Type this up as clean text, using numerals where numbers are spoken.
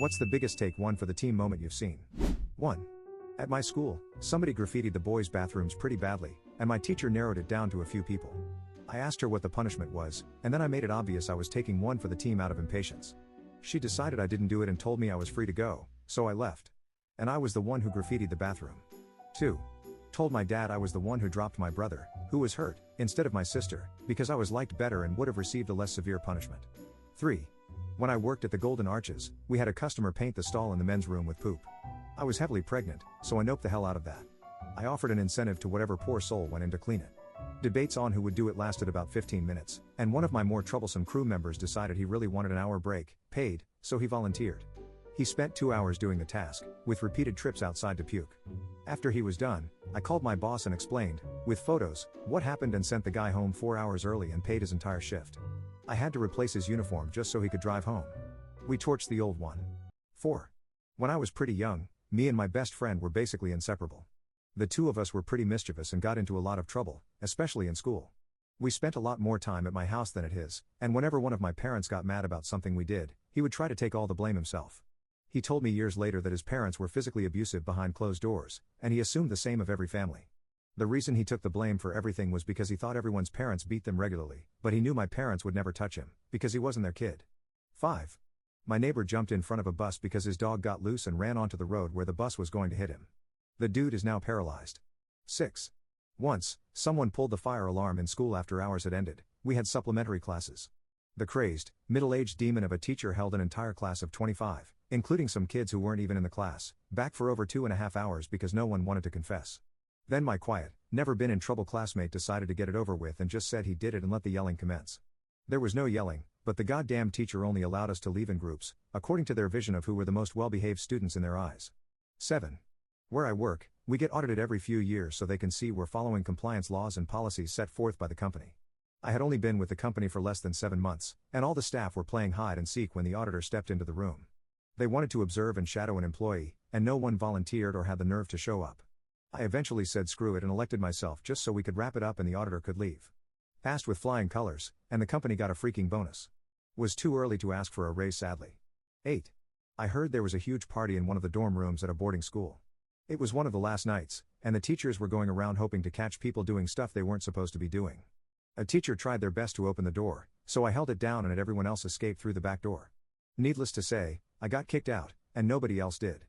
What's the biggest take one for the team moment you've seen? 1. At my school, somebody graffitied the boys' bathrooms pretty badly, and my teacher narrowed it down to a few people. I asked her what the punishment was, and then I made it obvious I was taking one for the team out of impatience. She decided I didn't do it and told me I was free to go, so I left. And I was the one who graffitied the bathroom. 2. Told my dad I was the one who dropped my brother, who was hurt, instead of my sister, because I was liked better and would have received a less severe punishment. 3. When I worked at the Golden Arches, we had a customer paint the stall in the men's room with poop. I was heavily pregnant, so I noped the hell out of that. I offered an incentive to whatever poor soul went in to clean it. Debates on who would do it lasted about 15 minutes, and one of my more troublesome crew members decided he really wanted an hour break, paid, so he volunteered. He spent 2 hours doing the task, with repeated trips outside to puke. After he was done, I called my boss and explained, with photos, what happened and sent the guy home 4 hours early and paid his entire shift. I had to replace his uniform just so he could drive home. We torched the old one. 4. When I was pretty young, me and my best friend were basically inseparable. The two of us were pretty mischievous and got into a lot of trouble, especially in school. We spent a lot more time at my house than at his, and whenever one of my parents got mad about something we did, he would try to take all the blame himself. He told me years later that his parents were physically abusive behind closed doors, and he assumed the same of every family. The reason he took the blame for everything was because he thought everyone's parents beat them regularly, but he knew my parents would never touch him, because he wasn't their kid. 5. My neighbor jumped in front of a bus because his dog got loose and ran onto the road where the bus was going to hit him. The dude is now paralyzed. 6. Once, someone pulled the fire alarm in school after hours had ended. We had supplementary classes. The crazed, middle-aged demon of a teacher held an entire class of 25, including some kids who weren't even in the class, back for over 2.5 hours because no one wanted to confess. Then my quiet, never been in trouble classmate decided to get it over with and just said he did it and let the yelling commence. There was no yelling, but the goddamn teacher only allowed us to leave in groups, according to their vision of who were the most well-behaved students in their eyes. 7. Where I work, we get audited every few years so they can see we're following compliance laws and policies set forth by the company. I had only been with the company for less than 7 months, and all the staff were playing hide and seek when the auditor stepped into the room. They wanted to observe and shadow an employee, and no one volunteered or had the nerve to show up. I eventually said screw it and elected myself just so we could wrap it up and the auditor could leave. Passed with flying colors, and the company got a freaking bonus. Was too early to ask for a raise sadly. 8. I heard there was a huge party in one of the dorm rooms at a boarding school. It was one of the last nights, and the teachers were going around hoping to catch people doing stuff they weren't supposed to be doing. A teacher tried their best to open the door, so I held it down and let everyone else escape through the back door. Needless to say, I got kicked out, and nobody else did.